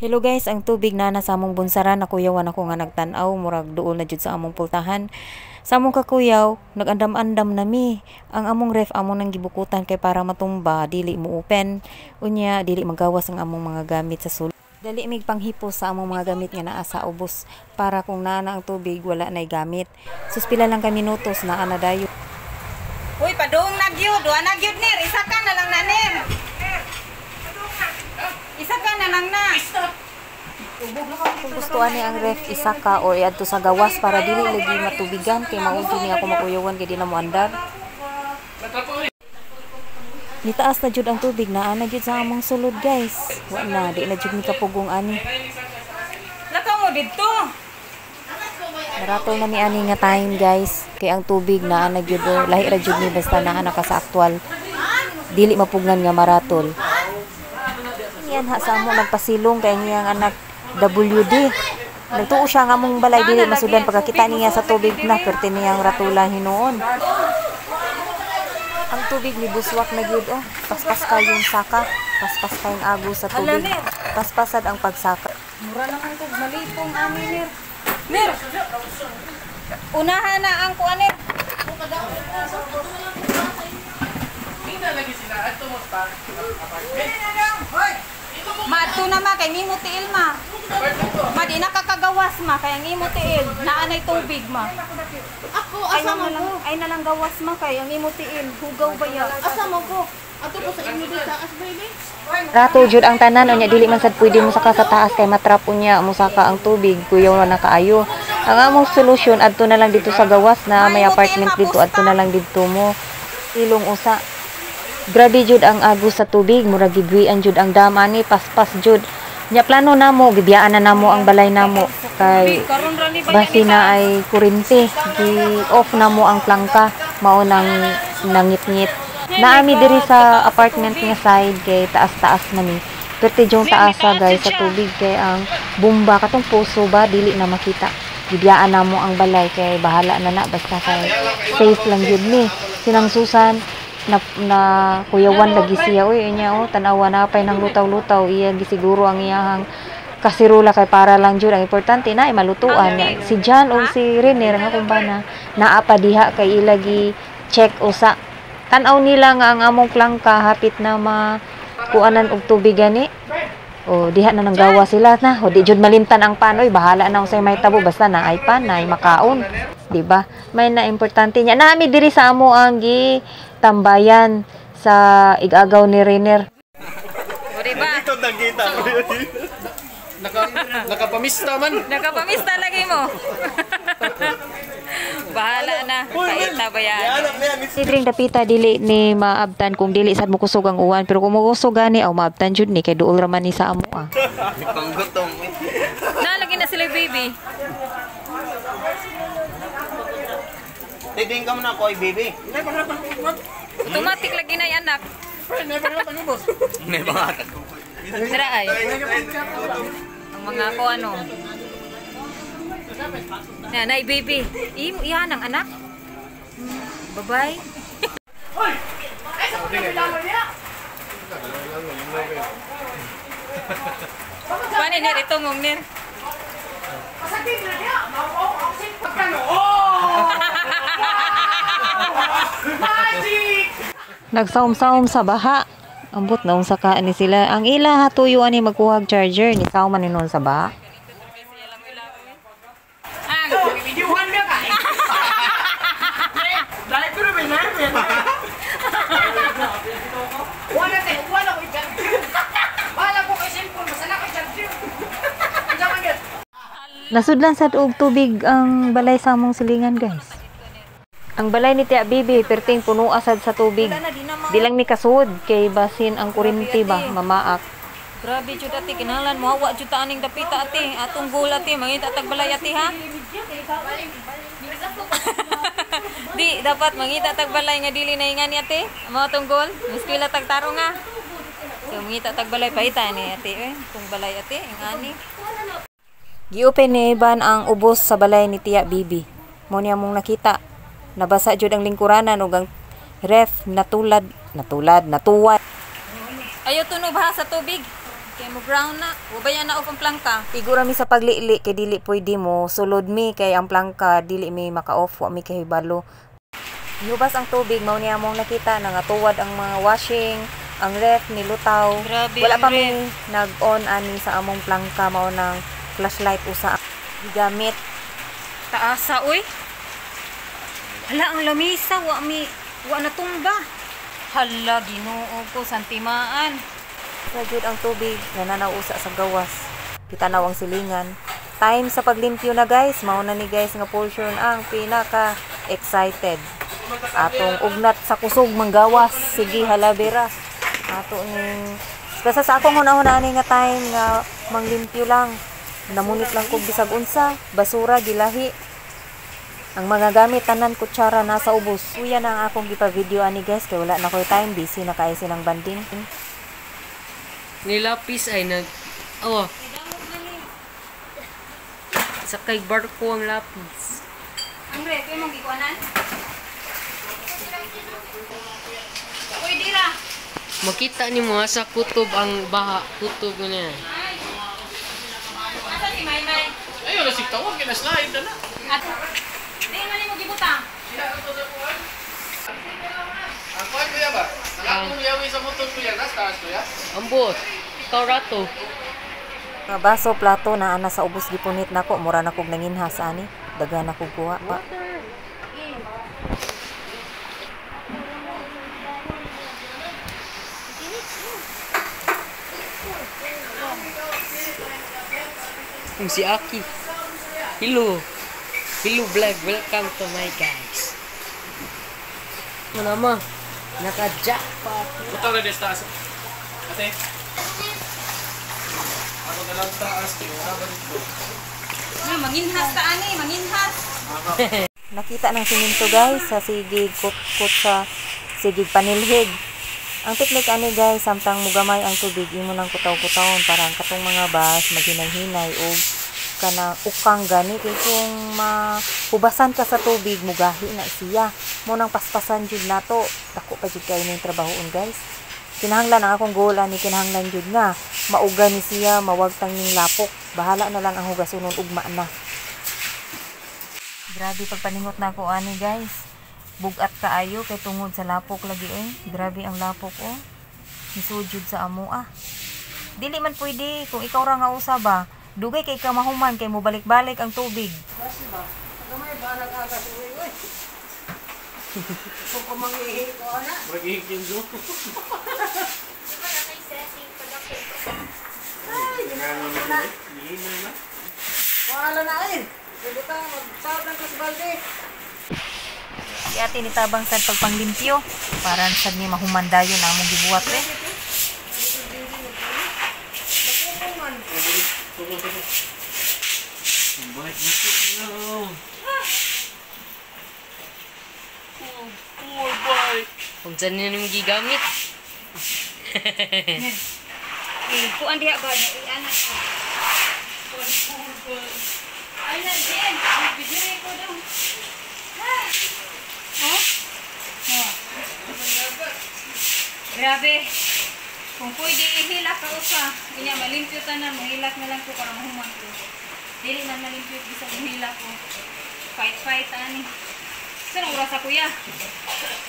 Hello guys, ang tubig na sa among bunsaran nakuyawan ako nga nagtan-aw murag duol na jud sa among pultahan. Sa among kakuyaw, nagandam-andam nami. Ang among ref among nang gibukutan kay para matumba, dili mo open. Unya dili magawas ang among mga gamit sa sulod. Dali mig panghipos sa among mga gamit nga naa sa ubos para kung naa na ang tubig wala nay gamit. Suspila lang ka minutos naa na dayo. Uy, padung nagyud, wa nagyud nir, isa ka na lang na nir. Isa ka na lang na. Kung gusto ani ang ref isaka or iadto sa gawas para dili lagi matubigan kay maudto ni ako makuyawan kay di na mo andar. Nitaas na jud ang tubig na ana jud sa among sulod guys. Wa na di na jud mi kapugong ani. Lakaw mo didto. Maratol na mi ani nga time guys kay ang tubig na ana jud lahi ra jud ni basta naa ka sa aktual. Dili mapugnan nga maratol. Yan ha sa among nagpasilong kay ngiyang anak WD. Nagtuo siya nga mong balay dili masudan pagkakita niya sa tubig na perti niyang ratulan hinuon. Ang tubig ni buswak na gyud oh. Paspas kayong saka, paspas kayong ago sa tubig. Paspasad ang pagsaka. Mura naman kog malipong ani nir. Nir. Unahan na ang kuan nir. Hindi lagi sila ato mo pa. Mato na ma kay ngimo tiil ma. Ma di nakakagawas ma kay ngimo tiil. Naanay tubig ma. Ako asa mo ko? Ay na lang gawas ma kay ang ngimo tiil. Hugaw ba ya? Asa mo ko? Ato ko sa inyo dito taas baby. Rato jud ang tanan unya dili man sad pwede mo saka sa taas kay matrap unya mo saka ang tubig kuyaw na nakaayo. Ang among solusyon adto na lang dito sa gawas na may apartment dito adto na lang dito mo ilong usa. Grabe jud ang agos sa tubig, murag gibwian jud ang dam ani paspas jud. Nya plano namo gibiyaan na namo ang balay namo kay basi na ay kuryente, gi-off namo ang plangka, mao nang nangit-ngit. Naami diri sa apartment nga side kay taas-taas man ni. Perti jong taasa guys sa tubig kay ang bomba katong puso ba dili na makita. Gibiyaan namo ang balay kay bahala na basta kay safe lang jud ni. Sinang Susan na kuyawan lagi siya oy nya oh tanawa na pay nang lutaw-lutaw iya gisiguro ang iyahang kasirula kay para lang jud ang importante na ay malutuan niya si John o si Rene nga kumbana naa pa diha kay ilagi check usa tan-aw nila nga ang among plangka hapit na makuanan og tubig gani o diha na nang gawa sila na o di jud malimtan ang panoy bahala na usay may tabo basta na ay panay makaon di ba may na importante niya naami diri sa amo ang tambayan sa igagaw ni Renner. O diba? Ito nakita. Nakapamista man. Nakapamista lagi mo. Bahala na. Kaita ba yan? Sidring dapita dili ni maabtan kung dili sad mo kusog ang uwan pero kung mo kusog gani aw maabtan jud ni kay duol ra man ni sa amo ah. Panggutong. Nalagi na sila baby. Tiding ka muna ko baby. Automatic lagi na yan anak. May mga Tira ay. Ang mga ko ano. Yan ay baby. Iyan ang anak. Bye-bye. Paano nir ito mong nir? Nagsaom-saom sa baha. Ambot na unsa ka ni sila. Ang ila hatuyo ani magkuhag charger ni saom man ninon sa baha. Ang videohan ka ka. Dai pero may na. Wala ko ikan. Wala ko kasi kung masala ko charger. Nasudlan sad og tubig ang balay sa among silingan guys. Ang balay ni Tia Bibi perting puno asad sa tubig. Di lang ni kasud kay basin ang kuryente ba mamaak. Grabe jud ati kinahanglan mo wa jud ta aning dapita ati atong goal ati mangita tag balay ati ha. Di dapat mangita tag balay nga dili na ingani ati. Mao tong goal, muskila tag tarong nga. So mangita tag balay paita ni ati kung balay ati ingani. Gi-open ni Iban ang ubos sa balay ni Tia Bibi. Mo niya mong nakita. Nabasa jud ang lingkuranan ug ang ref natuwad. Ayaw tunog ha sa tubig. Kay mo ground na. Ubayan na og ang plangka. Igura mi sa paglili kay dili pwede mo sulod mi kay ang plangka dili mi maka-off wa mi kahibalo. Nubas ang tubig mao niya mong nakita na nga tuwad ang mga washing, ang ref nilutaw. Grabe Wala ang pa ref. mi nag-on ani sa among plangka mao nang flashlight usa gigamit. Taasa oy. Hala ang lamisa wa natumba. Hala Ginoo ko santimaan. Sa jud ang tubig nananaw usa sa gawas. Kitanaw ang silingan. Time sa paglimpyo na guys, mao na ni guys nga portion ang pinaka excited. Atong ugnat sa kusog manggawas. Sige halabera. Ato ning basta sa akong hunahuna ani nga time nga manglimpyo lang. Namunit lang kog bisag unsa, basura gilahi. Ang mga gamit tanan kutsara nasa ubos. Kuya na ang akong gipa-video ani guys kay wala na koy time, busy na kay silang banding. Nilapis ay sakay barko ang lapis. Ang ref imong gikuanan? Uy dira. Makita ni mo sa kutob ang baha, kutob na yan. Asa si Maymay? Ayun, nasig tawag, kina-slide na. At di man mo gibutang. Ang kuwan kuya ba? Nakakong yawi sa motor kuya, nas taas kuya? Ambot, ikaw rato. Nga baso plato na ana sa ubos gipunit nako, mura na kog nanginhas ani. Daghan na kog kuha pa. Kung si Aki. Hello. Hello vlog. Welcome to my guys. Ano naman? Naka-jackpot. Ito na des taas. Ate. Ako na lang taas. Na manginhas ta ani, manginhas. Nakita ng siminto guys sa sigig kut sa sigig panilhig. Ang teknik ani guys, samtang mugamay ang tubig imo nang kutaw-kutawon para ang katong mga bas maghinay-hinay og kana ukang gani kay kung mahubasan ka sa tubig mugahi na siya. Mo nang paspasan jud nato. Dako pa jud kay ning trabahoon guys. Kinahanglan ang akong goal ani kinahanglan jud nga mauga ni siya, mawagtang ning lapok. Bahala na lang ang hugasonon ugma na. Grabe pagpaningot na ako ani guys. Bugat kaayo kay tungod sa lapok lagi Grabe ang lapok Nisujud sa amo Dili man pwede kung ikaw ra nga usa ba. Dugay kay ka mahuman kay mo balik-balik ang tubig. Mag-ihikin do. Si ate nitabang sa pagpanglimpyo para sa ni mahumandayon ang among gibuhat Balik na siya. Poor bike. Kung saan nyo nyo gigamit. Kuan diha ba na anak. Ay na Jen, bibili ko daw. Grabe. Kung pwede ihilak ka usa, inya malimpyo tanan, mahilak na lang ko para mahuman ko. Dili man malimpyo bisa mahilak ko. Fight ani. Saan ang oras sa kuya?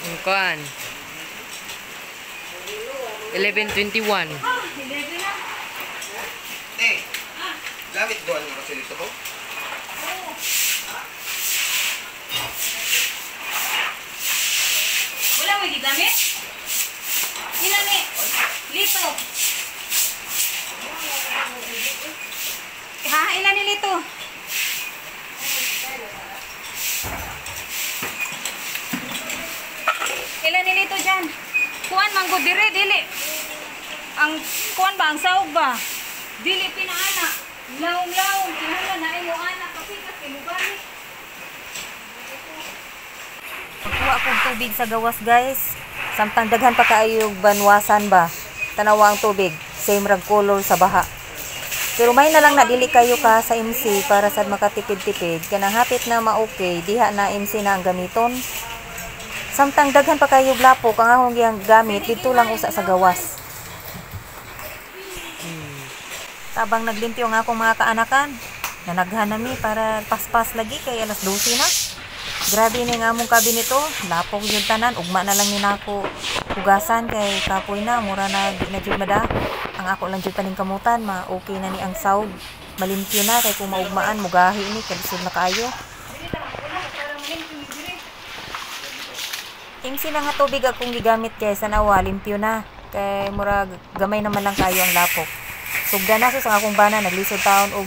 Ang kuhan. 11:21. 11 na. Eh, gamit doon mo kasi dito ko? Wala mo gigamit? Ilan ni? Lito. Ha? Ilan ni lito? Ilan ni lito dyan? Kuan manggo dire, dili. Ang kuan ba? Ang sahog ba? Dili pinaana. Laong-laong. Kinahanglan na imo anak kasi mubalik. Kuha kog tubig sa gawas guys. Samtang daghan pa kaayo banwasan ba. Tanawa ang tubig, same rag color sa baha. Pero may na lang na dili kayo ka sa MC para sad makatipid-tipid. Kanang hapit na ma-okay, diha na MC na ang gamiton. Samtang daghan pa kayo lapok ang akong giyang gamit dito lang usa sa gawas. Tabang naglimpyo nga akong mga kaanakan. Nanaghan na mi para paspas lagi kay alas 12 na. Grabe ni nga mong kabinito. Lapok yung tanan. Ugma na lang ni nako hugasan kay kapoy na. Mura na di na jud mada. Ang ako lang jud taning kamutan. Okay na ni ang sawg. Malimpyo na kay kung maugmaan mugahi ni kalisod na kayo. Imsi na nga tubig akong gigamit kay sa nawa limpyo na. Kay mura gamay naman lang kayo ang lapok. Sugda na sa akong bana naglisod taon og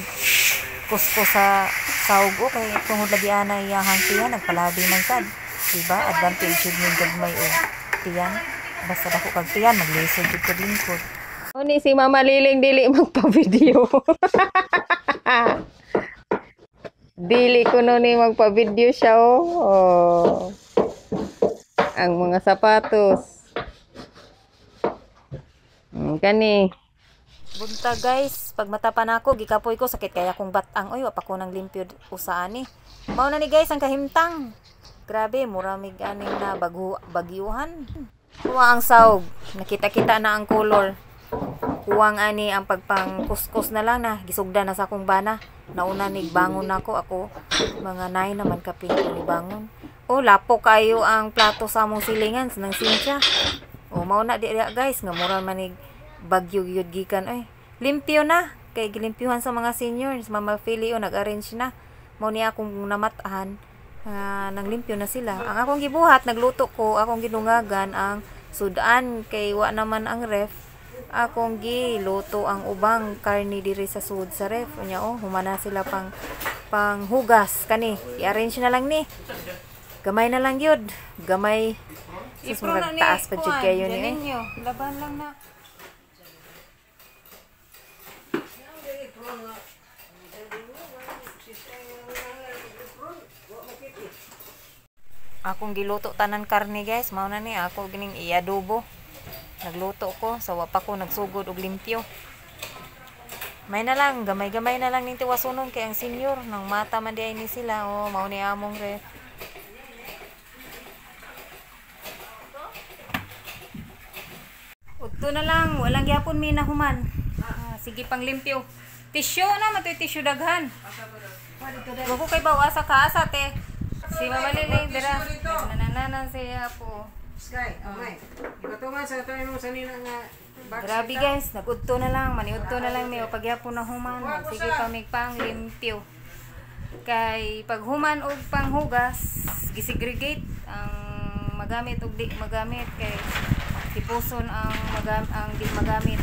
kusko sa sawg o kay tungod lagi ana iyahang tiyan nagpalabi man sad. Diba? Advantage jud ning gagmay og tiyan. Basta dako kag tiyan maglisod jud ko lingkod. Ni si Mama Liling dili magpa-video. Dili ko no ni magpa-video siya oh. Ang mga sapatos. Kani. Bunta guys, pag matapan ako, gikapoy ko, sakit kaya kong batang. Oy, wapa ko ng limpyo usaan ni. Mao na ni guys, ang kahimtang. Grabe, muramig aning na bagyuhan. Kuha ang sawg. Nakita-kita na ang color. Kuwang ani ang pagpang-kuskus na lang na. Gisugda na sa akong bana. Nauna ni bangon ako. Ako, mga 9 naman kapin ni bangon. Oh, lapo kayo ang plato sa among silingan ng Cynthia. Oh, mao na di guys, nga mura manig bagyo gyud gikan ay. Limpyo na kay gilimpyuhan sa mga seniors, Mama Filio nag-arrange na. Mao ni akong namatahan nang limpyo na sila. Ang akong gibuhat nagluto ko, akong ginungagan ang sudan kay wa naman ang ref. Akong giluto ang ubang karni diri sa sud sa ref. Unya oh, humana sila pang hugas kani. I-arrange na lang ni. Gamay na lang yun. Gamay. Susunod taas pa dyan kayo ni. Laban lang na. Akong giluto tanan karne guys. Mao na ni. Ako gining i-adobo. Nagluto ko. Sawa pa ko nagsugod og limpyo. May na lang. Gamay-gamay na lang ning tiwasunon kay ang senior. Nang mata man di ay ni sila. Oh, mao ni among ref. Ito na lang, walang gyapon mi nahuman. Sige pang limpyo. Tissue na, matoy tissue daghan. Wag ko kay bawasa kaasa te. Si Mama Liling dira. Nanananan siya po. Sky, amay. Ikatungan sa tayo mo sanina nga box. Grabe guys, nagudto na lang, maniudto na lang mi o pagyapon na human. Sige pa mig pang limpyo. Kay paghuman og panghugas, gisegregate ang magamit og di magamit kay tipuson ang di magamit.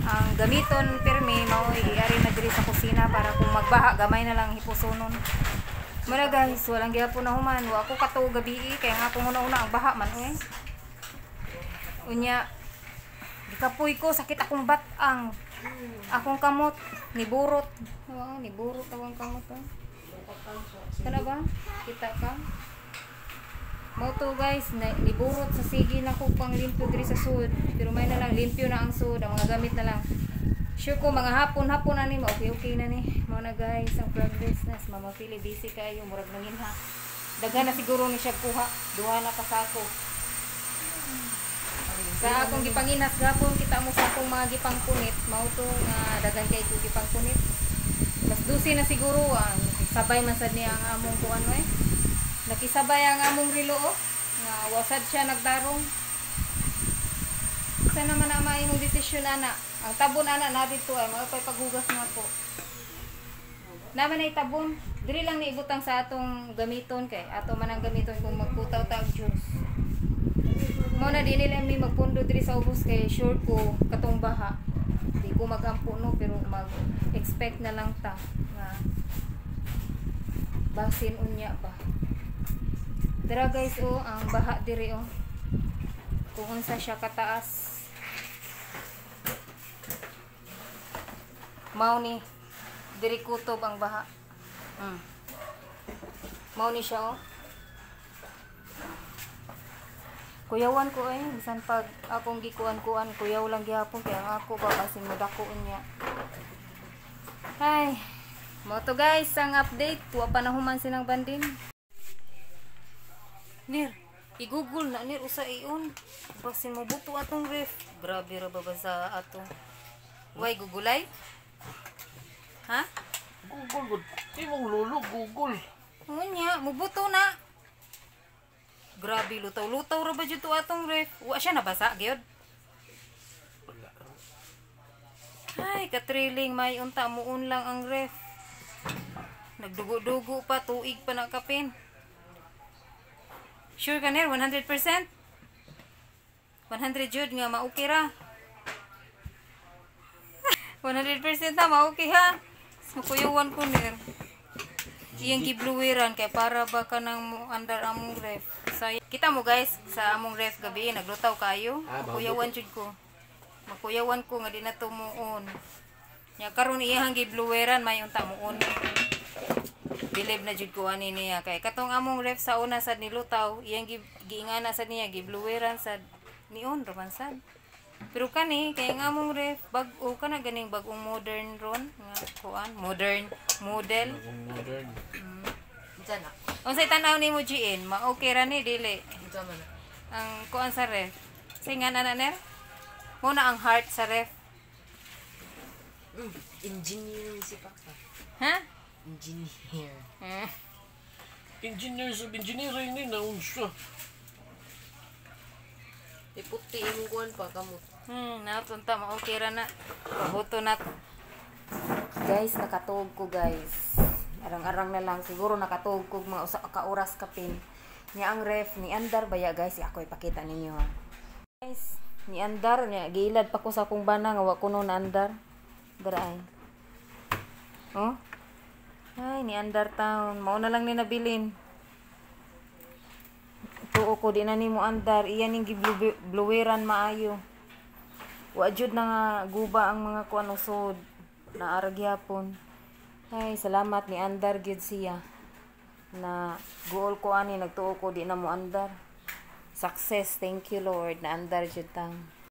Ang gamiton pirmi mao iari na diri sa kusina para kung magbaha gamay na lang hipusonon. Muna guys, walang gyapon na human. Wa ako katuog gabi kay nga kung una-una ang baha man eh. Unya gikapoy ko sakit akong batang. Akong kamot niburot. Niburot akong kamot. Kana ba? Kita ka? Mo to guys, niburot sa sige na ko pang limpyo diri sa sud. Pero may na lang limpyo na ang sud, ang mga gamit na lang. Sure ko mga hapon na ni, okay na ni. Mo na guys, ang progress na. Mama Fili busy kayo, murag nangin ha. Daghan na siguro ni siya kuha, duha na kasako. Sa akong gipanginas gapon kita mo sa akong mga gipangpunit, mao to nga daghan kay ko gipangpunit. Mas 12 na siguro sabay man sad niya ang among kuan eh. Nakisabay ang among rilo oh. Nga wasad siya nagdarong. Isa naman na maimong desisyon ana. Ang tabon ana na dito ay mga paghugas nga po. Naman ay tabon. Diri lang ni ibutang sa atong gamiton kay ato man ang gamiton kung magputaw ta og juice. Mo na dinili mi magpundo diri sa ubos kay sure ko katong baha. Di ko magampo no pero mag-expect na lang ta nga basin unya ba. Dara guys oh, ang baha diri oh. Kung unsa siya kataas. Mao ni diri kutob ang baha. Mao ni siya oh. Kuyawan ko eh, bisan pag akong gikuan-kuan, kuyaw lang gyapon kaya ang ako babasin mo dako unya. Ay, mo to guys ang update, tuwa pa na human sinang bandin. Nir, i-google na nir usa iyon. Basin mo buto atong ref. Grabe ra ba sa ato. Why gugulay? Ha? Google gud. Imong lulo Google. Unya, mubuto na. Grabe, lutaw-lutaw ra ba dyan to atong ref? Wa siya nabasa, gyud. Ay, katriling, may unta muun lang ang ref. Nagdugo-dugo pa, tuig pa na kapin. Sure ka, Ner? 100%? 100 jud nga, ma-okay ra. 100% na, ma-okay ha. Makuyuwan ko, Ner. Iyang gibluwiran kay para ba ka nang andar among ref. Kita mo guys, sa among ref gabi, naglutaw kayo. Makuyawan jud ko. Makuyawan ko nga di na tumuon. Nya karon iyang gibluweran may unta muon. Bilib na jud ko ani niya kay katong among ref sa una sad nilutaw, iyang giingana sad niya gibluweran sad nion roman sad. Pero kani kay ang among ref bag-o kana ganing bag-ong modern ron nga kuan, modern model. Modern. Diyan na. Unsay tan-aw nimo GN? Ma-okay ra ni dili. Diyan man na. Ang kuan sa ref. Singan ana ner? Muna ang heart sa ref. Engineering si Papa. Ha? Engineer. Engineers of engineering ni naun siya. Iputi yung kuwan pa kamot. Natunta ma-okay ra na. Pabuto na. Guys, nakatuog ko guys. Arang-arang na lang. Siguro nakatuog ko mga usa ka oras kapin. Niya ang ref ni Andar baya guys. Ako ipakita ninyo ha. Guys, ni Andar niya gilad pa ko sa akong bana nga wa kuno na Andar. Daraay. Oh. Ay, ni Andar town. Mao na lang ni nabilin. Tuo ko di na nimo Andar. Iyan ning gibluweran maayo. Wa jud na nga guba ang mga kuan usod. Naara gyapon. Ay, salamat ni Andar gyud siya. Na goal ko ani nagtuo ko di na mo Andar. Success, thank you Lord na Andar jud tang.